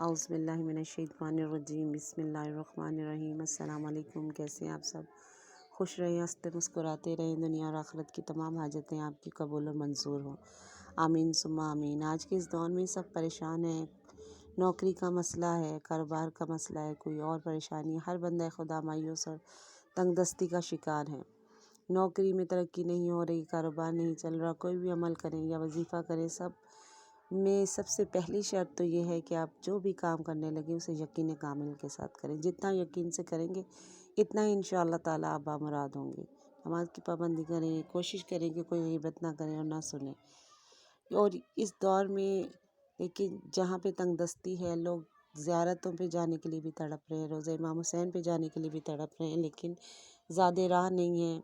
اعوذ باللہ من الشیطان الرجیم، بسم اللہ الرحمن الرحیم۔ السلام علیکم، کیسے ہیں آپ سب؟ خوش رہیں، ہنستے مسکراتے رہیں، دنیا اور آخرت کی تمام حاجتیں آپ کی قبول و منظور ہوں، آمین ثم آمین۔ آج کے اس دور میں سب پریشان ہیں، نوکری کا مسئلہ ہے، کاروبار کا مسئلہ ہے، کوئی اور پریشانی، ہر بندہ خدا مایوس اور تنگ دستی کا شکار ہے۔ نوکری میں ترقی نہیں ہو رہی، کاروبار نہیں چل رہا، کوئی بھی عمل کریں یا وظیفہ کریں، سب سے پہلی شرط تو یہ ہے کہ آپ جو بھی کام کرنے لگیں اسے یقین کامل کے ساتھ کریں۔ جتنا یقین سے کریں گے اتنا ہی انشاءاللہ تعالیٰ آپ بامراد ہوں گے۔ نماز کی پابندی کریں، کوشش کریں کہ کوئی غیبت نہ کریں اور نہ سنیں۔ اور اس دور میں لیکن جہاں پہ تنگ دستی ہے، لوگ زیارتوں پہ جانے کے لیے بھی تڑپ رہے ہیں، روضہ امام حسین پہ جانے کے لیے بھی تڑپ رہے ہیں، لیکن زیادہ راہ نہیں ہے،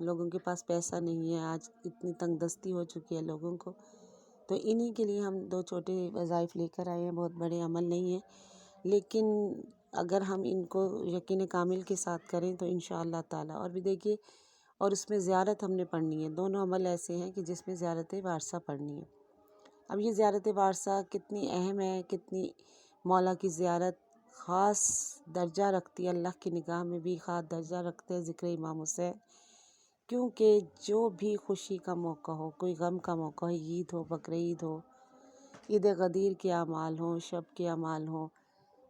لوگوں کے پاس پیسہ نہیں ہے۔ آج اتنی تنگ دستی ہو چکی ہے لوگوں کو، تو انہی کے لیے ہم دو چھوٹے وظائف لے کر آئے ہیں۔ بہت بڑے عمل نہیں ہیں، لیکن اگر ہم ان کو یقین کامل کے ساتھ کریں تو انشاءاللہ تعالیٰ، اور بھی دیکھیے، اور اس میں زیارت ہم نے پڑھنی ہے۔ دونوں عمل ایسے ہیں کہ جس میں زیارت وارثہ پڑھنی ہے۔ اب یہ زیارت وارثہ کتنی اہم ہے، کتنی مولا کی زیارت خاص درجہ رکھتی ہے، اللہ کی نگاہ میں بھی خاص درجہ رکھتے ہیں ذکر امام حسین، کیونکہ جو بھی خوشی کا موقع ہو، کوئی غم کا موقع ہو، عید ہو، بقرعید ہو، عید غدیر کے اعمال ہوں، شب کے اعمال ہوں،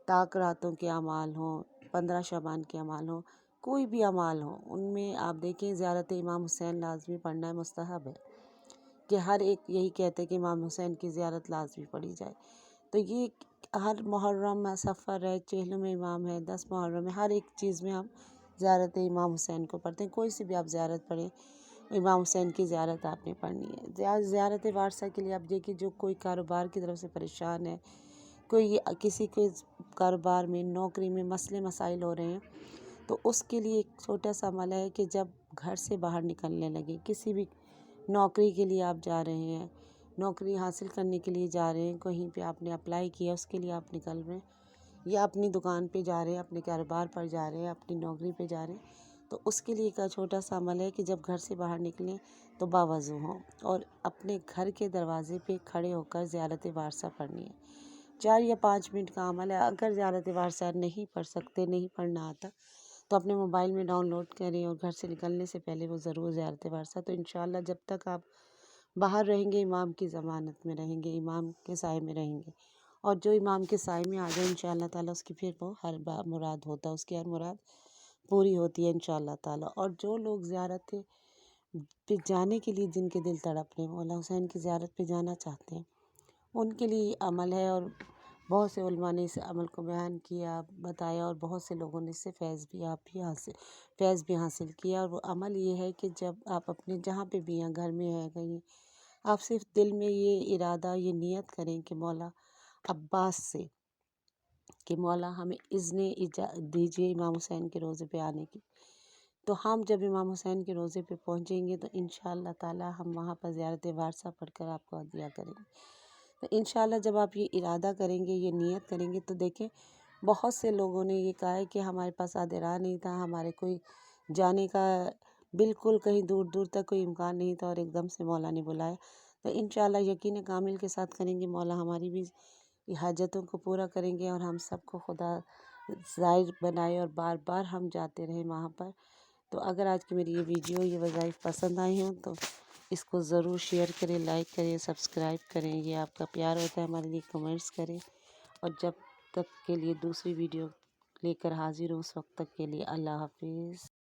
طاق راتوں کے اعمال ہوں، 15 شعبان کے اعمال ہوں، کوئی بھی اعمال ہوں، ان میں آپ دیکھیں زیارت امام حسین لازمی پڑھنا ہے، مستحب ہے کہ ہر ایک یہی کہتے ہیں کہ امام حسین کی زیارت لازمی پڑھی جائے۔ تو یہ ہر محرم سفر ہے، چہلم امام ہے، 10 محرم ہے، ہر ایک چیز میں ہم زیارت امام حسین کو پڑھتے ہیں۔ کوئی سی بھی آپ زیارت پڑھیں، امام حسین کی زیارت آپ نے پڑھنی ہے۔ زیارت وارثہ کے لیے آپ دیکھیے، جو کوئی کاروبار کی طرف سے پریشان ہے، کوئی کسی کے کاروبار میں، نوکری میں مسئلے مسائل ہو رہے ہیں، تو اس کے لیے ایک چھوٹا سا عمل ہے کہ جب گھر سے باہر نکلنے لگے، کسی بھی نوکری کے لیے آپ جا رہے ہیں، نوکری حاصل کرنے کے لیے جا رہے ہیں، کہیں پہ آپ نے اپلائی کیا اس کے لیے آپ نکل رہے ہیں، یا اپنی دکان پہ جا رہے ہیں، اپنے کاروبار پر جا رہے ہیں، اپنی نوکری پہ جا رہے ہیں، تو اس کے لیے کا چھوٹا سا عمل ہے کہ جب گھر سے باہر نکلیں تو باوضو ہوں اور اپنے گھر کے دروازے پہ کھڑے ہو کر زیارت وارثہ پڑھنی ہے۔ 4 یا 5 منٹ کا عمل ہے۔ اگر زیارت وارثہ نہیں پڑھ سکتے، نہیں پڑھنا آتا، تو اپنے موبائل میں ڈاؤن لوڈ کریں اور گھر سے نکلنے سے پہلے وہ ضرور زیارت وارثہ، تو انشاءاللہ جب تک آپ باہر رہیں گے امام کی ضمانت میں رہیں گے، امام کے سائے میں رہیں گے، اور جو امام کے سائے میں آ جائے انشاءاللہ تعالیٰ اس کی پھر وہ ہر مراد ہوتا ہے، اس کی ہر مراد پوری ہوتی ہے انشاءاللہ تعالیٰ۔ اور جو لوگ زیارت پہ جانے کے لیے جن کے دل تڑپ رہے ہیں، مولا حسین کی زیارت پہ جانا چاہتے ہیں، ان کے لیے عمل ہے، اور بہت سے علماء نے اس عمل کو بیان کیا، بتایا، اور بہت سے لوگوں نے اس سے فیض بھی حاصل کیا۔ اور وہ عمل یہ ہے کہ جب آپ اپنے جہاں پہ بھی ہیں، گھر میں ہیں کہیں، آپ صرف دل میں یہ ارادہ، یہ نیت کریں کہ مولا عباس سے کہ مولا ہمیں دیجیے امام حسین کے روضے پہ آنے کی، تو ہم جب امام حسین کے روضے پہ پہنچیں گے تو انشاءاللہ تعالیٰ ہم وہاں پر زیارت وارثہ پڑھ کر آپ کو عطیہ کریں گے۔ تو انشاءاللہ جب آپ یہ ارادہ کریں گے، یہ نیت کریں گے، تو دیکھیں بہت سے لوگوں نے یہ کہا ہے کہ ہمارے پاس آدھے راہ نہیں تھا، ہمارے کوئی جانے کا بالکل کہیں دور دور تک کوئی امکان نہیں تھا، اور ایک دم سے مولا نے بلایا۔ تو انشاءاللہ یقین کامل کے ساتھ کریں گے، مولا ہماری بھی حاجتوں کو پورا کریں گے، اور ہم سب کو خدا ظاہر بنائے اور بار بار ہم جاتے رہیں وہاں پر۔ تو اگر آج کی میری یہ ویڈیو، یہ وظائف پسند آئی ہوں تو اس کو ضرور شیئر کریں، لائک کریں، سبسکرائب کریں، یہ آپ کا پیار ہوتا ہے ہمارے لیے، کمنٹس کریں، اور جب تک کے لیے دوسری ویڈیو لے کر حاضر ہوں اس وقت تک کے لیے اللہ حافظ۔